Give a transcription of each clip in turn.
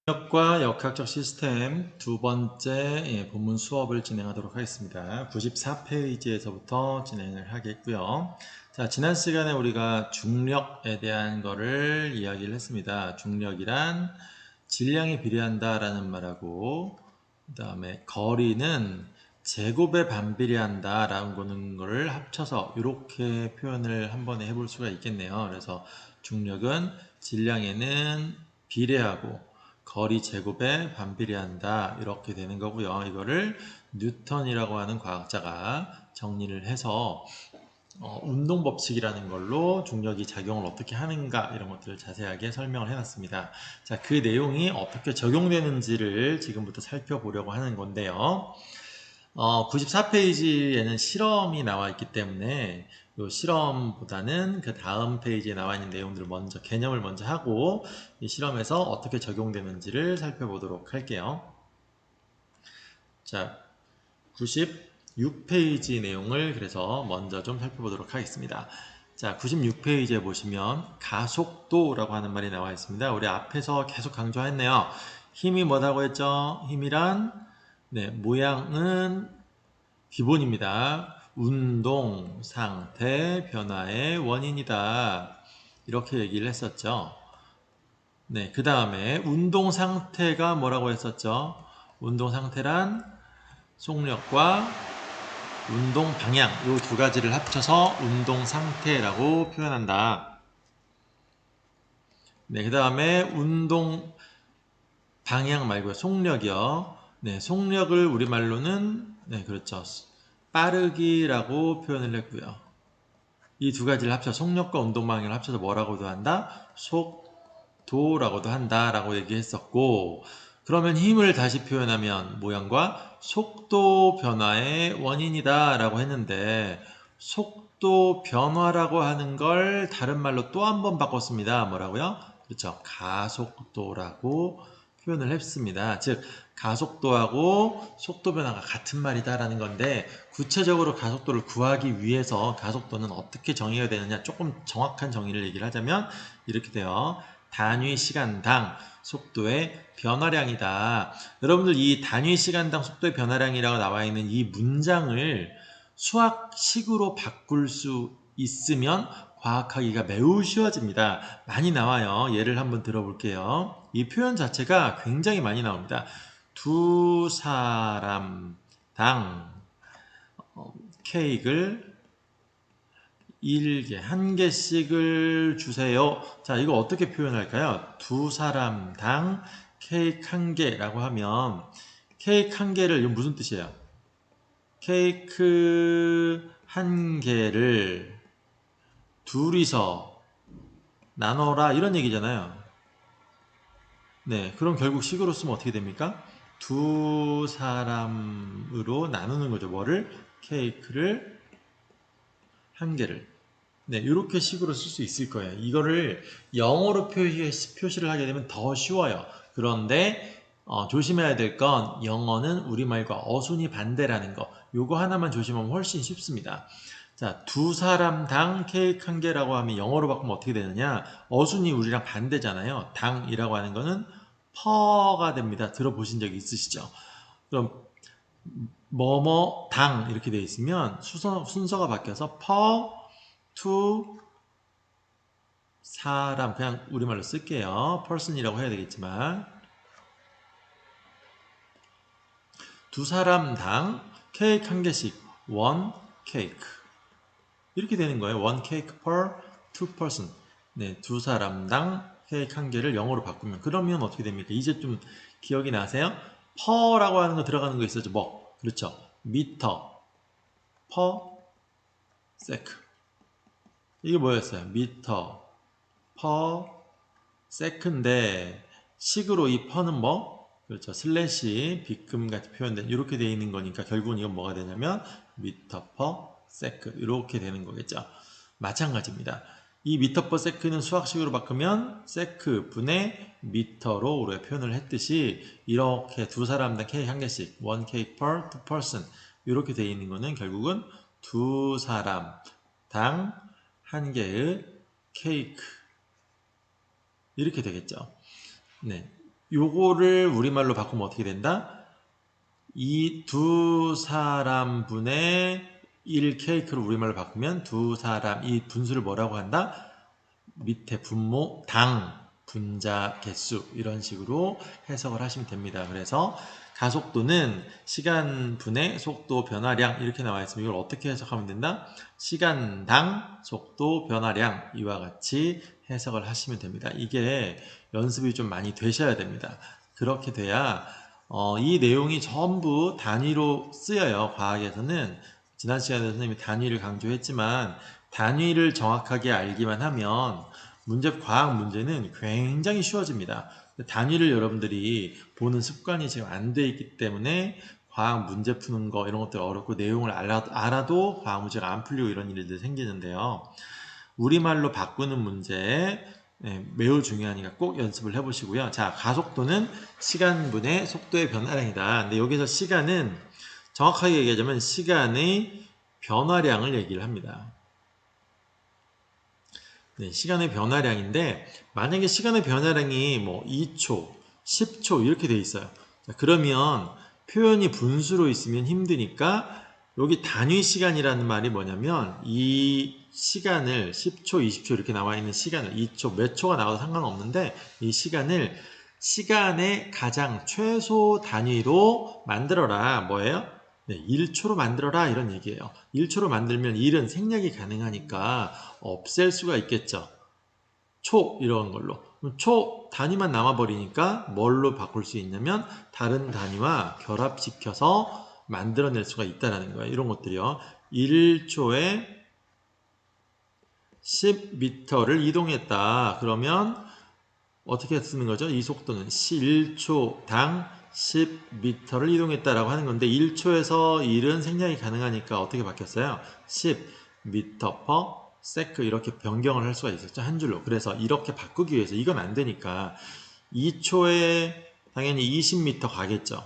학과 역학적 시스템 두 번째 본문 수업을 진행하도록 하겠습니다. 94페이지에서부터 진행을 하겠고요. 자, 지난 시간에 우리가 중력에 대한 거를 이야기를 했습니다. 중력이란 질량에 비례한다라는 말하고, 그 다음에 거리는 제곱에 반비례한다라는 거를 합쳐서 이렇게 표현을 한 번에 해볼 수가 있겠네요. 그래서 중력은 질량에는 비례하고 거리 제곱에 반비례한다 이렇게 되는 거고요. 이거를 뉴턴이라고 하는 과학자가 정리를 해서 운동 법칙이라는 걸로 중력이 작용을 어떻게 하는가 이런 것들을 자세하게 설명을 해놨습니다. 자, 그 내용이 어떻게 적용되는지를 지금부터 살펴보려고 하는 건데요. 94페이지에는 실험이 나와 있기 때문에 이 실험보다는 그 다음 페이지에 나와 있는 내용들을 먼저 개념을 먼저 하고 이 실험에서 어떻게 적용되는지를 살펴보도록 할게요. 자, 96페이지 내용을 그래서 먼저 좀 살펴보도록 하겠습니다. 자, 96페이지에 보시면 가속도라고 하는 말이 나와 있습니다. 우리 앞에서 계속 강조했네요. 힘이 뭐라고 했죠? 힘이란 모양은 기본입니다. 운동 상태 변화의 원인이다. 이렇게 얘기를 했었죠. 네, 그 다음에 운동 상태가 뭐라고 했었죠? 운동 상태란 속력과 운동 방향 이 두 가지를 합쳐서 운동 상태라고 표현한다. 네, 그 다음에 운동 방향 말고요. 속력이요. 네, 속력을 우리말로는 그렇죠. 빠르기라고 표현을 했고요. 이 두 가지를 합쳐 속력과 운동 방향을 합쳐서 뭐라고도 한다? 속도라고도 한다라고 얘기했었고, 그러면 힘을 다시 표현하면 모양과 속도 변화의 원인이다라고 했는데, 속도 변화라고 하는 걸 다른 말로 또 한 번 바꿨습니다. 뭐라고요? 그렇죠. 가속도라고 표현을 했습니다. 즉 가속도하고 속도 변화가 같은 말이다라는 건데, 구체적으로 가속도를 구하기 위해서 가속도는 어떻게 정의가 되느냐, 조금 정확한 정의를 얘기를 하자면 이렇게 돼요. 단위 시간당 속도의 변화량이다. 여러분들 이 단위 시간당 속도의 변화량이라고 나와 있는 이 문장을 수학식으로 바꿀 수 있으면 과학하기가 매우 쉬워집니다. 많이 나와요. 예를 한번 들어볼게요. 이 표현 자체가 굉장히 많이 나옵니다. 두 사람당 케이크를 1개, 한 개씩을 주세요. 자, 이거 어떻게 표현할까요? 두 사람당 케이크 한 개라고 하면 케이크 한 개를 이건 무슨 뜻이에요? 케이크 한 개를 둘이서 나눠라 이런 얘기잖아요. 네, 그럼 결국 식으로 쓰면 어떻게 됩니까? 두 사람으로 나누는 거죠. 뭐를? 케이크를 한 개를. 네, 이렇게 식으로 쓸 수 있을 거예요. 이거를 영어로 표시를 하게 되면 더 쉬워요. 그런데 조심해야 될 건 영어는 우리말과 어순이 반대라는 거. 요거 하나만 조심하면 훨씬 쉽습니다. 자, 두 사람당 케이크 한 개라고 하면 영어로 바꾸면 어떻게 되느냐? 어순이 우리랑 반대잖아요. 당이라고 하는 거는 퍼가 됩니다. 들어보신 적 있으시죠? 그럼 뭐뭐 당 이렇게 되어 있으면 순서가 바뀌어서 퍼, 투, 사람 그냥 우리말로 쓸게요. person이라고 해야 되겠지만 두 사람당 케이크 한 개씩 one cake 이렇게 되는 거예요. one cake per two person. 네, 두 사람당 케이크 한 개를 영어로 바꾸면 그러면 어떻게 됩니까? 이제 좀 기억이 나세요? per라고 하는 거 들어가는 거 있었죠? 뭐 그렇죠? 미터 per sec 이게 뭐였어요? 미터 per sec인데 식으로 이 per는 뭐? 그렇죠. 슬래시 비금 같이 표현된 이렇게 되어 있는 거니까 결국은 이건 뭐가 되냐면 미터 per sec 이렇게 되는 거겠죠. 마찬가지입니다. 이 미터 per sec는 수학식으로 바꾸면 sec 분의 미터로 우리가 표현을 했듯이 이렇게 두 사람당 케이크 한 개씩 one cake per two person 이렇게 되어 있는 거는 결국은 두 사람당 한 개의 케이크 이렇게 되겠죠. 네. 요거를 우리말로 바꾸면 어떻게 된다? 이 두 사람분의 1케이크를 우리말로 바꾸면 두 사람, 이 분수를 뭐라고 한다? 밑에 분모, 당, 분자, 개수 이런 식으로 해석을 하시면 됩니다. 그래서 가속도는 시간분의 속도 변화량 이렇게 나와 있으면 이걸 어떻게 해석하면 된다? 시간당 속도 변화량 이와 같이 해석을 하시면 됩니다. 이게 연습이 좀 많이 되셔야 됩니다. 그렇게 돼야 이 내용이 전부 단위로 쓰여요. 과학에서는 지난 시간에 선생님이 단위를 강조했지만 단위를 정확하게 알기만 하면 과학 문제는 굉장히 쉬워집니다. 단위를 여러분들이 보는 습관이 지금 안 돼 있기 때문에 과학 문제 푸는 거 이런 것들 어렵고 내용을 알아도 과학 문제가 안 풀리고 이런 일들이 생기는데요. 우리말로 바꾸는 문제 매우 중요하니까 꼭 연습을 해보시고요. 자, 가속도는 시간분의 속도의 변화량이다. 근데 여기서 시간은 정확하게 얘기하자면 시간의 변화량을 얘기를 합니다. 네, 시간의 변화량인데 만약에 시간의 변화량이 뭐 2초, 10초 이렇게 돼 있어요. 자, 그러면 표현이 분수로 있으면 힘드니까 여기 단위 시간이라는 말이 뭐냐면 이 시간을 10초, 20초 이렇게 나와 있는 시간을 2초, 몇 초가 나와도 상관없는데 이 시간을 시간의 가장 최소 단위로 만들어라. 뭐예요? 네, 1초로 만들어라 이런 얘기예요. 1초로 만들면 1은 생략이 가능하니까 없앨 수가 있겠죠. 초 이런 걸로. 초 단위만 남아버리니까 뭘로 바꿀 수 있냐면 다른 단위와 결합시켜서 만들어낼 수가 있다는 거예요. 이런 것들이요. 1초에 10m를 이동했다. 그러면 어떻게 쓰는 거죠? 이 속도는 1초당 10m를 이동했다라고 하는 건데 1초에서 1은 생략이 가능하니까 어떻게 바뀌었어요? 10m per sec 이렇게 변경을 할 수가 있었죠. 한 줄로. 그래서 이렇게 바꾸기 위해서 이건 안 되니까 2초에 당연히 20m 가겠죠.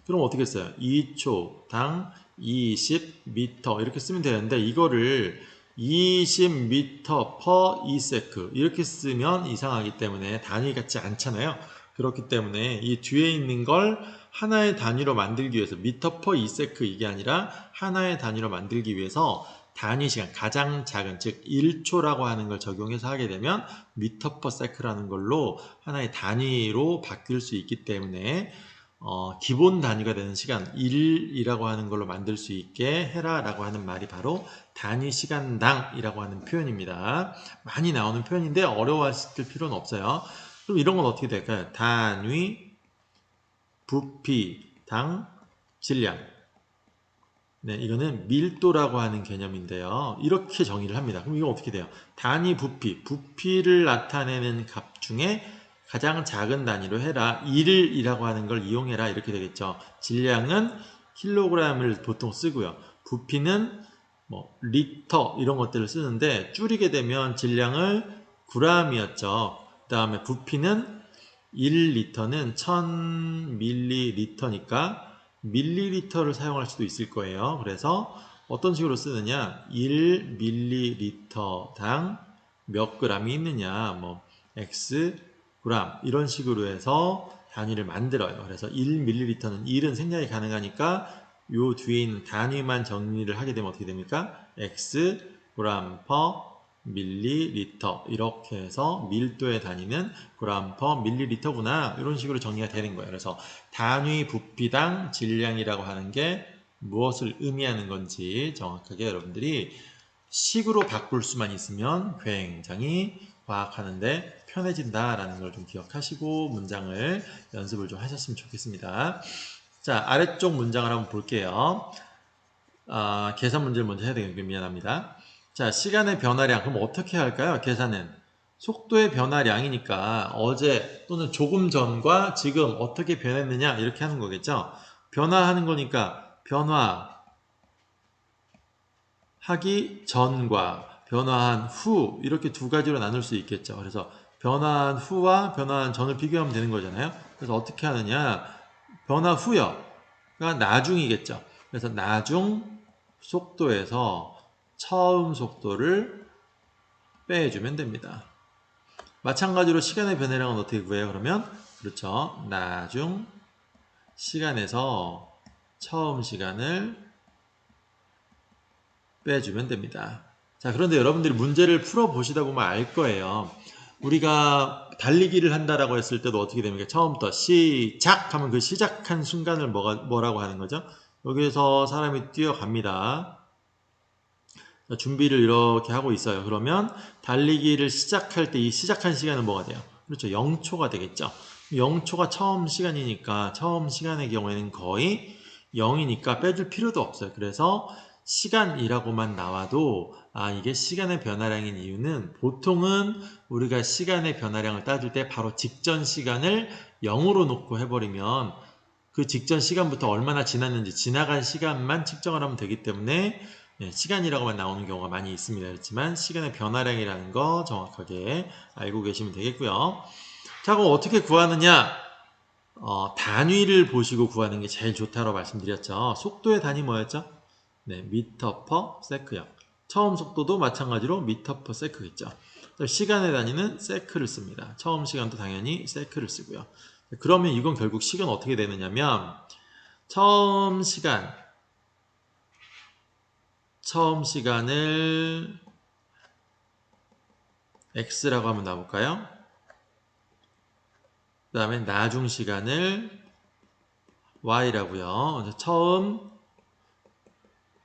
그럼 어떻게 써요? 2초당 20m 이렇게 쓰면 되는데 이거를 20m per sec 이렇게 쓰면 이상하기 때문에 단위 같지 않잖아요. 그렇기 때문에 이 뒤에 있는 걸 하나의 단위로 만들기 위해서 미터 per sec 이게 아니라 하나의 단위로 만들기 위해서 단위 시간 가장 작은 즉 1초라고 하는 걸 적용해서 하게 되면 미터 per sec라는 걸로 하나의 단위로 바뀔 수 있기 때문에 기본 단위가 되는 시간 1이라고 하는 걸로 만들 수 있게 해라 라고 하는 말이 바로 단위 시간당 이라고 하는 표현입니다. 많이 나오는 표현인데 어려워하실 필요는 없어요. 그럼 이런 건 어떻게 될까요? 단위 부피당 질량. 네, 이거는 밀도라고 하는 개념인데요. 이렇게 정의를 합니다. 그럼 이거 어떻게 돼요? 단위 부피를 나타내는 값 중에 가장 작은 단위로 해라. 1이라고 하는 걸 이용해라. 이렇게 되겠죠. 질량은 킬로그램을 보통 쓰고요. 부피는 뭐 리터 이런 것들을 쓰는데 줄이게 되면 질량을 g이었죠. 그 다음에 부피는 1리터는 1000ml니까 밀리리터를 사용할 수도 있을 거예요. 그래서 어떤 식으로 쓰느냐 1ml당 몇 g이 있느냐 뭐 x 그램 이런 식으로 해서 단위를 만들어요. 그래서 1ml는 1은 생략이 가능하니까 요 뒤에 있는 단위만 정리를 하게 되면 어떻게 됩니까? x 그램 per 밀리리터 이렇게 해서 밀도의 단위는 그램 per 밀리리터구나 이런 식으로 정리가 되는 거예요. 그래서 단위 부피당 질량이라고 하는 게 무엇을 의미하는 건지 정확하게 여러분들이 식으로 바꿀 수만 있으면 굉장히 과학하는데 편해진다라는 걸 좀 기억하시고 문장을 연습을 좀 하셨으면 좋겠습니다. 자, 아래쪽 문장을 한번 볼게요. 계산 문제를 먼저 해야 되겠군요. 미안합니다. 자, 시간의 변화량. 그럼 어떻게 할까요? 계산은. 속도의 변화량이니까 어제 또는 조금 전과 지금 어떻게 변했느냐 이렇게 하는 거겠죠. 변화하는 거니까 변화하기 전과 변화한 후 이렇게 두 가지로 나눌 수 있겠죠. 그래서 변화한 후와 변화한 전을 비교하면 되는 거잖아요. 그래서 어떻게 하느냐 변화 후여가 나중이겠죠. 그래서 나중 속도에서 처음 속도를 빼주면 됩니다. 마찬가지로 시간의 변화량은 어떻게 구해요? 그러면 그렇죠. 나중 시간에서 처음 시간을 빼주면 됩니다. 자, 그런데 여러분들이 문제를 풀어보시다 보면 알 거예요. 우리가 달리기를 한다라고 했을 때도 어떻게 됩니까? 처음부터 시작하면 그 시작한 순간을 뭐라고 하는 거죠? 여기에서 사람이 뛰어갑니다. 준비를 이렇게 하고 있어요. 그러면 달리기를 시작할 때 이 시작한 시간은 뭐가 돼요? 그렇죠. 0초가 되겠죠. 0초가 처음 시간이니까 처음 시간의 경우에는 거의 0이니까 빼줄 필요도 없어요. 그래서 시간이라고만 나와도 이게 시간의 변화량인 이유는 보통은 우리가 시간의 변화량을 따질 때 바로 직전 시간을 0으로 놓고 해버리면 그 직전 시간부터 얼마나 지났는지 지나간 시간만 측정을 하면 되기 때문에 시간이라고만 나오는 경우가 많이 있습니다. 그렇지만 시간의 변화량이라는 거 정확하게 알고 계시면 되겠고요. 자, 그럼 어떻게 구하느냐? 단위를 보시고 구하는 게 제일 좋다고 말씀드렸죠. 속도의 단위 뭐였죠? 네, 미터 퍼 세크요. 처음 속도도 마찬가지로 미터 퍼 세크겠죠. 시간의 단위는 세크를 씁니다. 처음 시간도 당연히 세크를 쓰고요. 그러면 이건 결국 식은 어떻게 되느냐면 처음 시간을 x라고 한번 놔볼까요? 그 다음에 나중 시간을 y라고요. 처음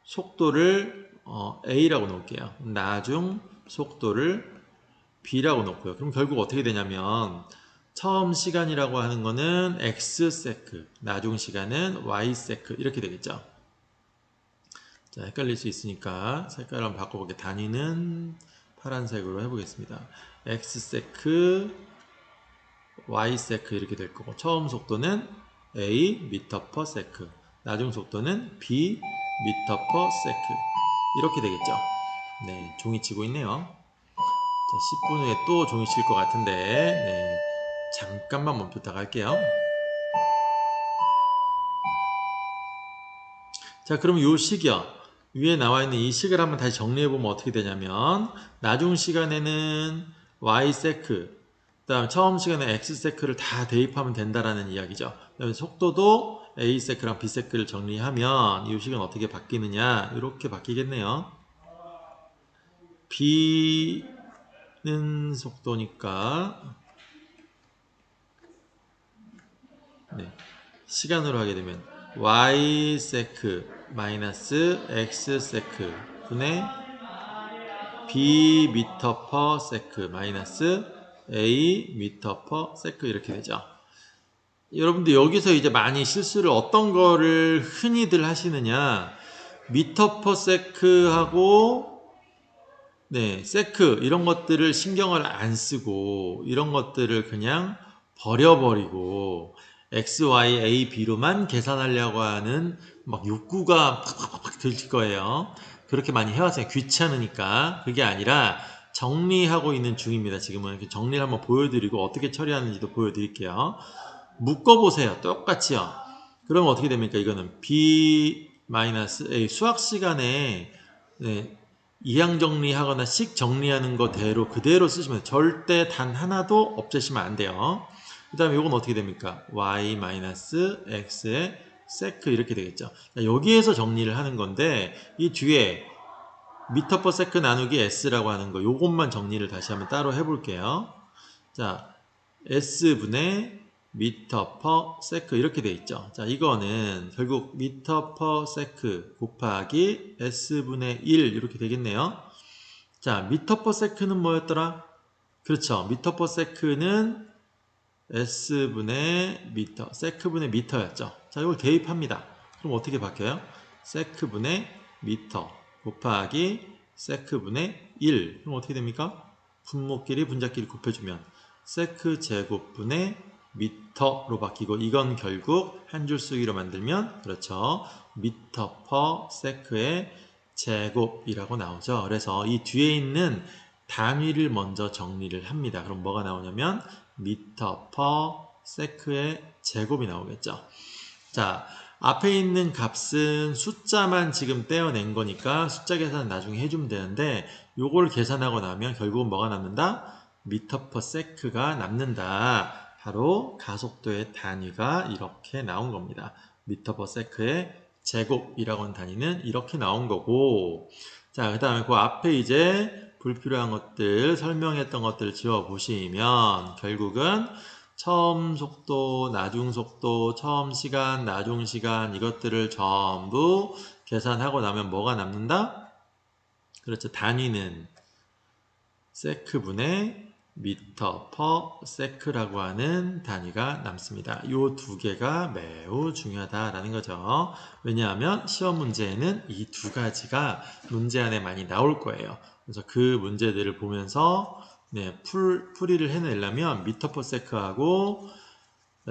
속도를 a라고 놓을게요. 나중 속도를 b라고 놓고요. 그럼 결국 어떻게 되냐면 처음 시간이라고 하는 거는 x 세크, 나중 시간은 y 세크 이렇게 되겠죠. 자, 헷갈릴 수 있으니까 색깔을 한번 바꿔볼게요. 단위는 파란색으로 해보겠습니다. x 세크, y 세크 이렇게 될 거고 처음 속도는 a 미터 퍼 세크, 나중 속도는 b 미터 퍼 세크 이렇게 되겠죠. 네, 종이 치고 있네요. 자, 10분 후에 또 종이 칠 것 같은데 네, 잠깐만 멈췄다가 할게요. 자, 그럼 요 식이요. 위에 나와 있는 이 식을 한번 다시 정리해보면 어떻게 되냐면 나중 시간에는 y 세크, 그 다음 처음 시간에 x 세크를 다 대입하면 된다라는 이야기죠. 그다음에 속도도 a 세크랑 b 세크를 정리하면 이 식은 어떻게 바뀌느냐 이렇게 바뀌겠네요. b는 속도니까 네, 시간으로 하게 되면 y 세크 마이너스 x 세크 분의 b 미터 퍼 세크 마이너스 a 미터 퍼 세크 이렇게 되죠. 여러분들 여기서 이제 많이 실수를 어떤 거를 흔히들 하시느냐 미터 퍼 세크하고 네, 세크 이런 것들을 신경을 안 쓰고 이런 것들을 그냥 버려버리고 x, y, a, b로만 계산하려고 하는 막 욕구가 팍팍팍 들 거예요. 그렇게 많이 해왔어요. 귀찮으니까. 그게 아니라 정리하고 있는 중입니다. 지금은 이렇게 정리를 한번 보여드리고 어떻게 처리하는지도 보여드릴게요. 묶어보세요. 똑같이요. 그러면 어떻게 됩니까? 이거는 b-a 수학 시간에 네, 이항 정리하거나 식 정리하는 거대로 그대로 쓰시면 절대 단 하나도 없애시면 안 돼요. 그 다음에 이건 어떻게 됩니까? y-x의 세크 이렇게 되겠죠. 여기에서 정리를 하는 건데 이 뒤에 미터 퍼 세크 나누기 s라고 하는 거 요것만 정리를 다시 한번 따로 해볼게요. 자, s분의 미터 퍼 세크 이렇게 돼 있죠. 자, 이거는 결국 미터 퍼 세크 곱하기 s분의 1 이렇게 되겠네요. 자, 미터 퍼 세크는 뭐였더라? 그렇죠. 미터 퍼 세크는 s분의 미터, 세크분의 미터였죠. 자, 이걸 대입합니다. 그럼 어떻게 바뀌어요? 세크분의 미터 곱하기 세크분의 1. 그럼 어떻게 됩니까? 분모끼리 분자끼리 곱해주면 세크 제곱분의 미터로 바뀌고 이건 결국 한 줄 쓰기로 만들면 그렇죠. 미터 퍼 세크의 제곱이라고 나오죠. 그래서 이 뒤에 있는 단위를 먼저 정리를 합니다. 그럼 뭐가 나오냐면 미터 퍼 세크의 제곱이 나오겠죠. 자, 앞에 있는 값은 숫자만 지금 떼어낸 거니까 숫자 계산 나중에 해주면 되는데 요걸 계산하고 나면 결국은 뭐가 남는다? 미터 퍼 세크가 남는다 바로 가속도의 단위가 이렇게 나온 겁니다. 미터 퍼 세크의 제곱이라고 하는 단위는 이렇게 나온 거고, 자, 그 다음에 그 앞에 이제 불필요한 것들, 설명했던 것들을 지워 보시면 결국은 처음 속도, 나중 속도, 처음 시간, 나중 시간 이것들을 전부 계산하고 나면 뭐가 남는다? 그렇죠. 단위는 세크분의 미터 퍼 세크라고 하는 단위가 남습니다. 이 두 개가 매우 중요하다라는 거죠. 왜냐하면 시험 문제에는 이 두 가지가 문제 안에 많이 나올 거예요. 그래서 그 문제들을 보면서 풀이를 해내려면 미터 퍼 세크하고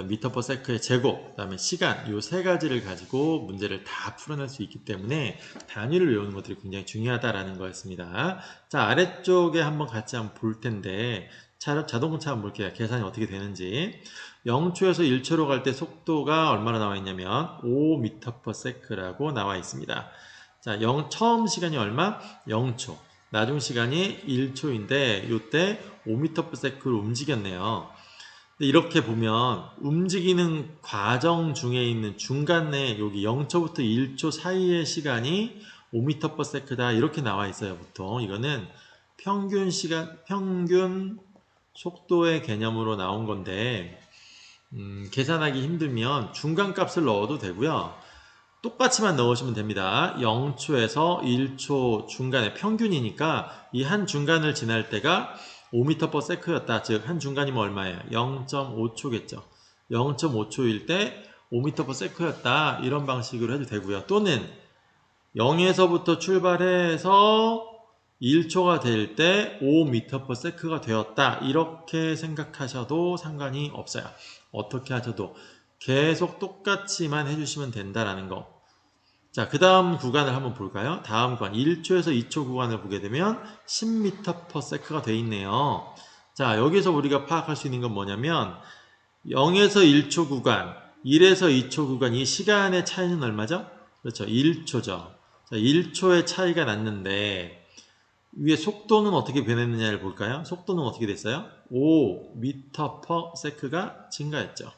미터 퍼 세크의 제곱, 그 다음에 시간, 이 세 가지를 가지고 문제를 다 풀어낼 수 있기 때문에 단위를 외우는 것들이 굉장히 중요하다라는 거였습니다. 자, 아래쪽에 한번 같이 한번 볼 텐데, 자동차 한번 볼게요. 계산이 어떻게 되는지. 0초에서 1초로 갈 때 속도가 얼마나 나와 있냐면 5m per sec라고 나와 있습니다. 자, 처음 시간이 얼마? 0초. 나중 시간이 1초인데, 이때 5m per sec로 움직였네요. 이렇게 보면 움직이는 과정 중에 있는 중간에 여기 0초부터 1초 사이의 시간이 5m/s다 이렇게 나와 있어요. 보통 이거는 평균 시간, 평균 속도의 개념으로 나온 건데 계산하기 힘들면 중간값을 넣어도 되고요. 똑같이만 넣으시면 됩니다. 0초에서 1초 중간에 평균이니까 이 한 중간을 지날 때가 5m/s였다. 즉 한 중간이면 얼마예요? 0.5초겠죠. 0.5초일 때 5m/s였다. 이런 방식으로 해도 되고요. 또는 0에서부터 출발해서 1초가 될 때 5m/s가 되었다. 이렇게 생각하셔도 상관이 없어요. 어떻게 하셔도 계속 똑같이만 해주시면 된다라는 거. 자, 그 다음 구간을 한번 볼까요? 다음 구간 1초에서 2초 구간을 보게 되면 10m/s가 돼 있네요. 자, 여기서 우리가 파악할 수 있는 건 뭐냐면 0에서 1초 구간, 1에서 2초 구간 이 시간의 차이는 얼마죠? 그렇죠. 1초죠. 자, 1초의 차이가 났는데 위에 속도는 어떻게 변했느냐를 볼까요? 속도는 어떻게 됐어요? 5m/s가 증가했죠.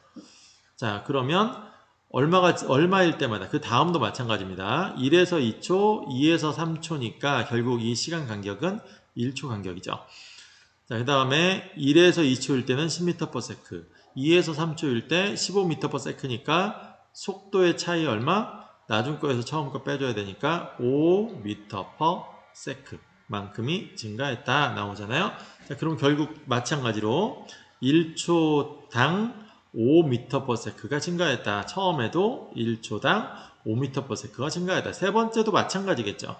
자, 그러면 얼마일 때마다 그 다음도 마찬가지입니다. 1에서 2초, 2에서 3초니까 결국 이 시간 간격은 1초 간격이죠. 자, 그 다음에 1에서 2초일 때는 10m/s, 2에서 3초일 때 15m/s니까 속도의 차이 얼마? 나중 거에서 처음 거 빼줘야 되니까 5m/s 만큼이 증가했다 나오잖아요. 자, 그럼 결국 마찬가지로 1초당 5m/s가 증가했다. 처음에도 1초당 5m/s가 증가했다. 세 번째도 마찬가지겠죠.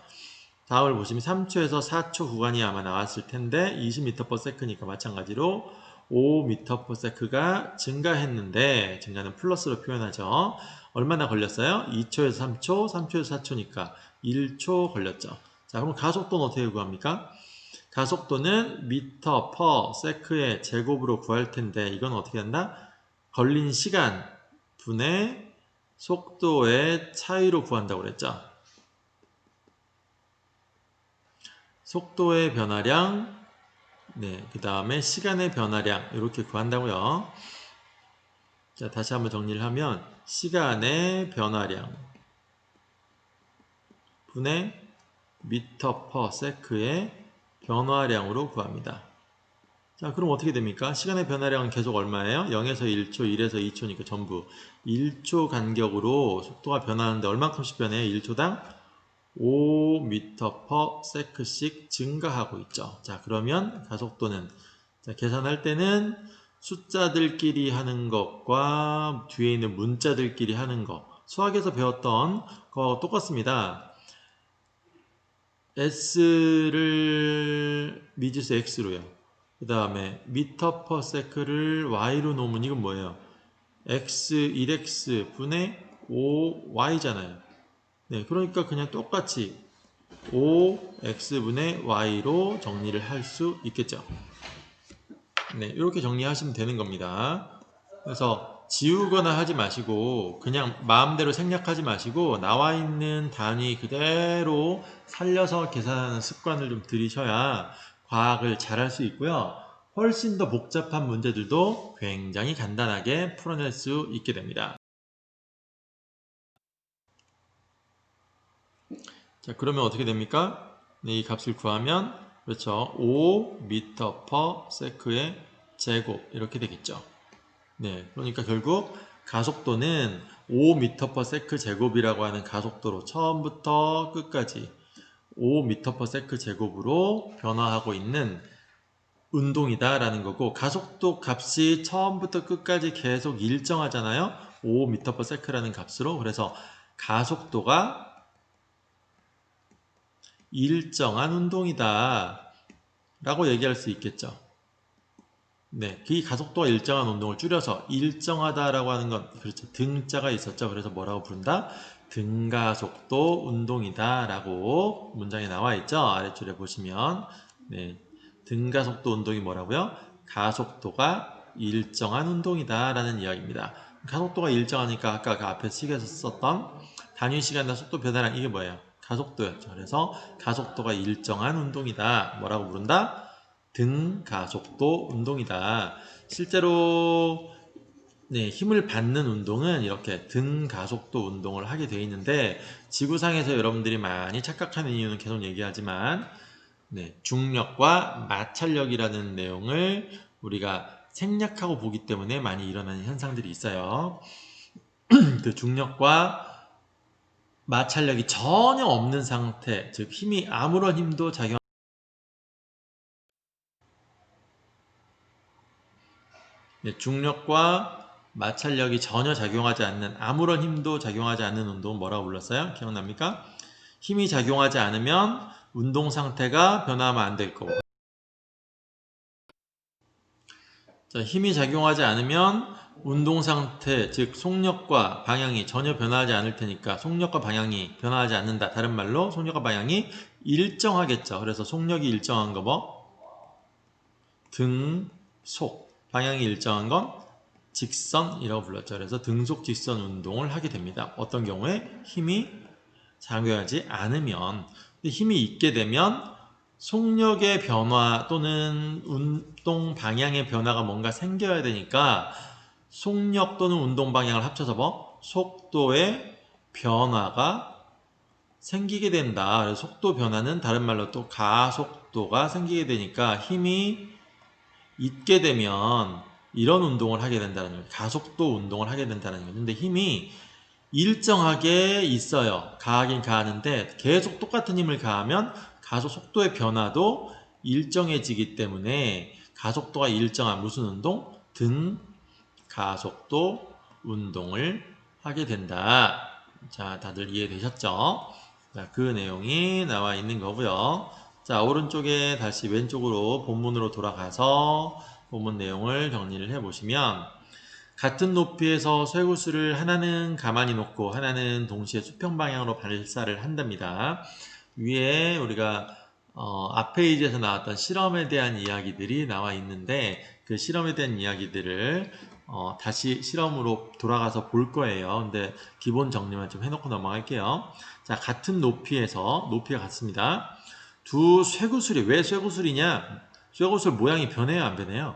다음을 보시면 3초에서 4초 구간이 아마 나왔을 텐데 20m/s니까 마찬가지로 5m/s가 증가했는데 증가는 플러스로 표현하죠. 얼마나 걸렸어요? 2초에서 3초, 3초에서 4초니까 1초 걸렸죠. 자, 그럼 가속도는 어떻게 구합니까? 가속도는 미터 퍼 세크의 제곱으로 구할 텐데 이건 어떻게 한다? 걸린 시간 분의 속도의 차이로 구한다고 그랬죠. 속도의 변화량, 그 다음에 시간의 변화량 이렇게 구한다고요. 자, 다시 한번 정리를 하면 시간의 변화량 분의 미터 퍼 세크의 변화량으로 구합니다. 자, 그럼 어떻게 됩니까? 시간의 변화량은 계속 얼마예요? 0에서 1초, 1에서 2초니까 전부 1초 간격으로 속도가 변하는데 얼마큼씩 변해요? 1초당 5m/s씩 증가하고 있죠. 자, 그러면 가속도는 계산할 때는 숫자들끼리 하는 것과 뒤에 있는 문자들끼리 하는 것 수학에서 배웠던 거 똑같습니다. S를 미지수 X로요. 그 다음에 미터 퍼 세크를 Y로 놓으면 이건 뭐예요? X 1X 분의 5Y잖아요. 네, 그러니까 그냥 똑같이 5X분의 Y로 정리를 할 수 있겠죠. 네, 이렇게 정리하시면 되는 겁니다. 그래서 지우거나 하지 마시고 그냥 마음대로 생략하지 마시고 나와 있는 단위 그대로 살려서 계산하는 습관을 좀 들이셔야 과학을 잘할 수 있고요. 훨씬 더 복잡한 문제들도 굉장히 간단하게 풀어낼 수 있게 됩니다. 자, 그러면 어떻게 됩니까? 네, 이 값을 구하면 그렇죠. 5m/s의 제곱 이렇게 되겠죠. 네, 그러니까 결국 가속도는 5m/s 제곱이라고 하는 가속도로 처음부터 끝까지 5m/s 제곱으로 변화하고 있는 운동이다라는 거고, 가속도 값이 처음부터 끝까지 계속 일정하잖아요. 5m/s라는 값으로. 그래서 가속도가 일정한 운동이다 라고 얘기할 수 있겠죠. 네, 그 가속도가 일정한 운동을 줄여서 일정하다라고 하는 건 그렇죠. 등자가 있었죠. 그래서 뭐라고 부른다? 등가속도 운동이다 라고 문장에 나와 있죠. 아래줄에 보시면 네, 등가속도 운동이 뭐라고요? 가속도가 일정한 운동이다 라는 이야기입니다. 가속도가 일정하니까 아까 그 앞에 식에서 썼던 단위 시간이나 속도 변화량 이게 뭐예요? 가속도였죠. 그래서 가속도가 일정한 운동이다. 뭐라고 부른다? 등가속도 운동이다. 실제로 네, 힘을 받는 운동은 이렇게 등가속도 운동을 하게 되어 있는데, 지구상에서 여러분들이 많이 착각하는 이유는 계속 얘기하지만 네, 중력과 마찰력이라는 내용을 우리가 생략하고 보기 때문에 많이 일어나는 현상들이 있어요. 그 중력과 마찰력이 전혀 없는 상태, 즉 힘이 아무런 힘도 작용 네, 중력과 마찰력이 전혀 작용하지 않는, 아무런 힘도 작용하지 않는 운동은 뭐라고 불렀어요? 기억납니까? 힘이 작용하지 않으면 운동 상태가 변화하면 안 될 거고, 자, 힘이 작용하지 않으면 운동 상태, 즉 속력과 방향이 전혀 변화하지 않을 테니까 속력과 방향이 변화하지 않는다. 다른 말로 속력과 방향이 일정하겠죠. 그래서 속력이 일정한 거 뭐? 등속. 방향이 일정한 건 직선이라고 불렀죠. 그래서 등속 직선 운동을 하게 됩니다. 어떤 경우에 힘이 작용하지 않으면. 힘이 있게 되면 속력의 변화 또는 운동 방향의 변화가 뭔가 생겨야 되니까 속력 또는 운동 방향을 합쳐서 뭐? 속도의 변화가 생기게 된다. 그래서 속도 변화는 다른 말로 또 가속도가 생기게 되니까 힘이 있게 되면 이런 운동을 하게 된다는 거예요. 가속도 운동을 하게 된다는 거예요. 근데 힘이 일정하게 있어요. 가하긴 가하는데 계속 똑같은 힘을 가하면 가속 속도의 변화도 일정해지기 때문에 가속도가 일정한 무슨 운동? 등 가속도 운동을 하게 된다. 자, 다들 이해되셨죠? 자, 그 내용이 나와 있는 거고요. 자, 오른쪽에 다시 왼쪽으로 본문으로 돌아가서 본문 내용을 정리를 해보시면, 같은 높이에서 쇠구슬을 하나는 가만히 놓고 하나는 동시에 수평 방향으로 발사를 한답니다. 위에 우리가 앞 페이지에서 나왔던 실험에 대한 이야기들이 나와 있는데, 그 실험에 대한 이야기들을 다시 실험으로 돌아가서 볼 거예요. 근데 기본 정리만 좀 해놓고 넘어갈게요. 자, 같은 높이에서, 높이가 같습니다. 두 쇠구슬이, 왜 쇠구슬이냐? 쇠구슬 모양이 변해요, 안 변해요?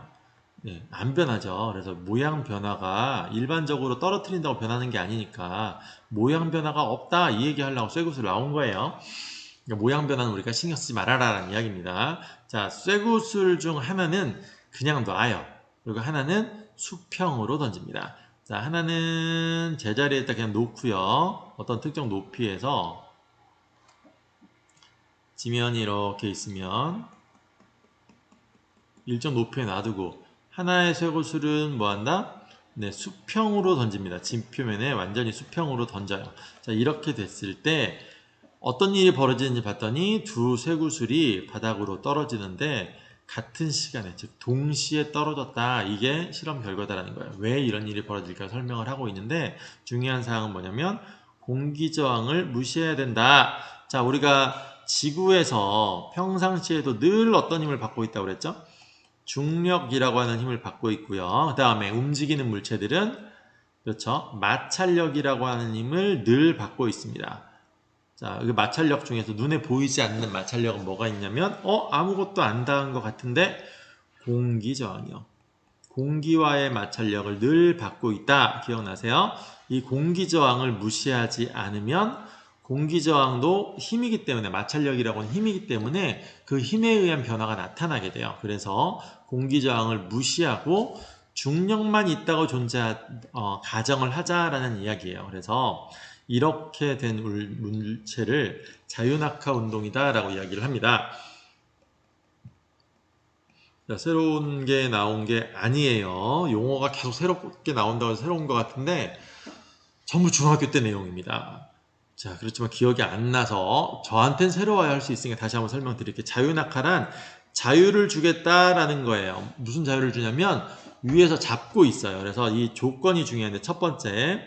네, 안 변하죠. 그래서 모양 변화가 일반적으로 떨어뜨린다고 변하는 게 아니니까 모양 변화가 없다 이 얘기하려고 쇠구슬 나온 거예요. 그러니까 모양 변화는 우리가 신경 쓰지 말아라라는 이야기입니다. 자, 쇠구슬 중 하나는 그냥 놔요. 그리고 하나는 수평으로 던집니다. 자, 하나는 제자리에다 그냥 놓고요. 어떤 특정 높이에서 지면이 이렇게 있으면 일정 높이에 놔두고, 하나의 쇠구슬은 뭐한다? 네, 수평으로 던집니다. 진표면에 완전히 수평으로 던져요. 자, 이렇게 됐을 때 어떤 일이 벌어지는지 봤더니 두 쇠구슬이 바닥으로 떨어지는데 같은 시간에, 즉 동시에 떨어졌다. 이게 실험 결과다라는 거예요. 왜 이런 일이 벌어질까 설명을 하고 있는데, 중요한 사항은 뭐냐면 공기저항을 무시해야 된다. 자, 우리가 지구에서 평상시에도 늘 어떤 힘을 받고 있다고 그랬죠? 중력이라고 하는 힘을 받고 있고요. 그 다음에 움직이는 물체들은 그렇죠, 마찰력이라고 하는 힘을 늘 받고 있습니다. 자, 그 마찰력 중에서 눈에 보이지 않는 마찰력은 뭐가 있냐면 아무것도 안 닿은 것 같은데 공기 저항이요. 공기와의 마찰력을 늘 받고 있다. 기억나세요? 이 공기 저항을 무시하지 않으면 공기 저항도 힘이기 때문에, 마찰력이라고 하는 힘이기 때문에 그 힘에 의한 변화가 나타나게 돼요. 그래서 공기 저항을 무시하고 중력만 있다고 가정을 하자라는 이야기예요. 그래서 이렇게 된 물체를 자유낙하 운동이다 라고 이야기를 합니다. 자, 새로운 게 나온 게 아니에요. 용어가 계속 새롭게 나온다고 해서 새로운 것 같은데 전부 중학교 때 내용입니다. 자, 그렇지만 기억이 안 나서 저한텐 새로워야 할 수 있으니까 다시 한번 설명드릴게요. 자유낙하란 자유를 주겠다라는 거예요. 무슨 자유를 주냐면 위에서 잡고 있어요. 그래서 이 조건이 중요한데, 첫 번째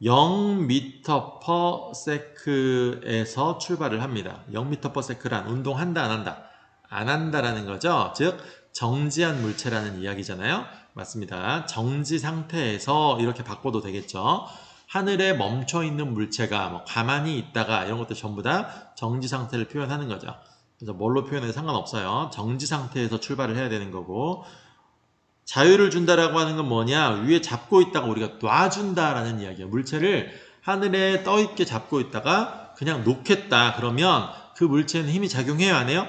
0m/s에서 출발을 합니다. 0m/s란 운동한다 안 한다? 안 한다라는 거죠. 즉 정지한 물체라는 이야기잖아요. 맞습니다. 정지 상태에서 이렇게 바꿔도 되겠죠. 하늘에 멈춰 있는 물체가 뭐 가만히 있다가 이런 것들 전부 다 정지 상태를 표현하는 거죠. 그래서 뭘로 표현해도 상관없어요. 정지 상태에서 출발을 해야 되는 거고, 자유를 준다라고 하는 건 뭐냐? 위에 잡고 있다가 우리가 놔준다라는 이야기예요. 물체를 하늘에 떠있게 잡고 있다가 그냥 놓겠다. 그러면 그 물체는 힘이 작용해요, 안 해요?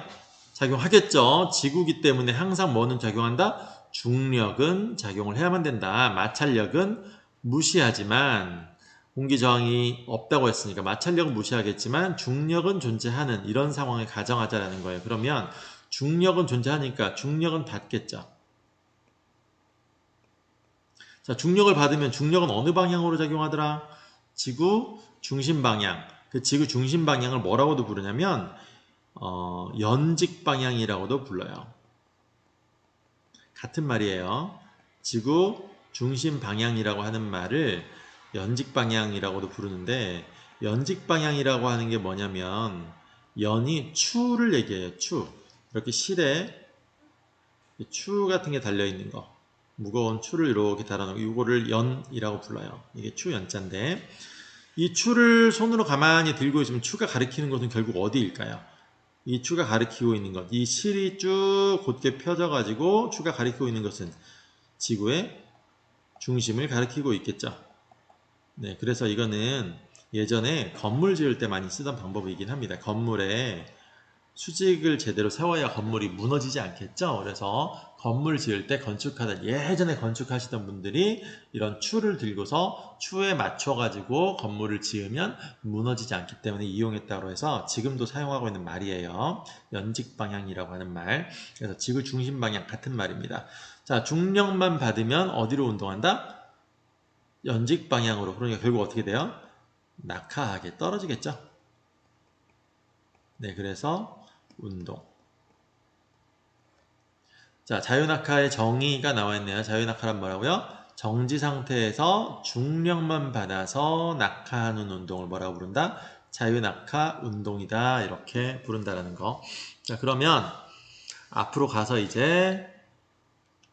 작용하겠죠. 지구기 때문에 항상 뭐는 작용한다? 중력은 작용을 해야만 된다. 마찰력은 무시하지만, 공기 저항이 없다고 했으니까 마찰력은 무시하겠지만 중력은 존재하는 이런 상황을 가정하자라는 거예요. 그러면 중력은 존재하니까 중력은 받겠죠. 자, 중력을 받으면 중력은 어느 방향으로 작용하더라? 지구 중심 방향. 그 지구 중심 방향을 뭐라고도 부르냐면 연직 방향이라고도 불러요. 같은 말이에요. 지구 중심 방향이라고 하는 말을 연직 방향이라고도 부르는데, 연직 방향이라고 하는 게 뭐냐면 연이 추를 얘기해요. 추. 이렇게 실에 추 같은 게 달려있는 거, 무거운 추를 이렇게 달아놓고 이거를 연이라고 불러요. 이게 추 연자인데, 이 추를 손으로 가만히 들고 있으면 추가 가리키는 것은 결국 어디일까요? 이 추가 가리키고 있는 것, 이 실이 쭉 곧게 펴져 가지고 추가 가리키고 있는 것은 지구의 중심을 가리키고 있겠죠. 네, 그래서 이거는 예전에 건물 지을 때 많이 쓰던 방법이긴 합니다. 건물에 수직을 제대로 세워야 건물이 무너지지 않겠죠. 그래서 건물 지을 때 예전에 건축하시던 분들이 이런 추를 들고서 추에 맞춰 가지고 건물을 지으면 무너지지 않기 때문에 이용했다고 해서 지금도 사용하고 있는 말이에요. 연직 방향이라고 하는 말. 그래서 지구 중심 방향 같은 말입니다. 자, 중력만 받으면 어디로 운동한다? 연직 방향으로. 그러니까 결국 어떻게 돼요? 낙하하게 떨어지겠죠. 네, 그래서 운동. 자, 자유낙하의 정의가 나와 있네요. 자유낙하란 뭐라고요? 정지 상태에서 중력만 받아서 낙하하는 운동을 뭐라고 부른다? 자유낙하 운동이다. 이렇게 부른다라는 거. 자, 그러면 앞으로 가서 이제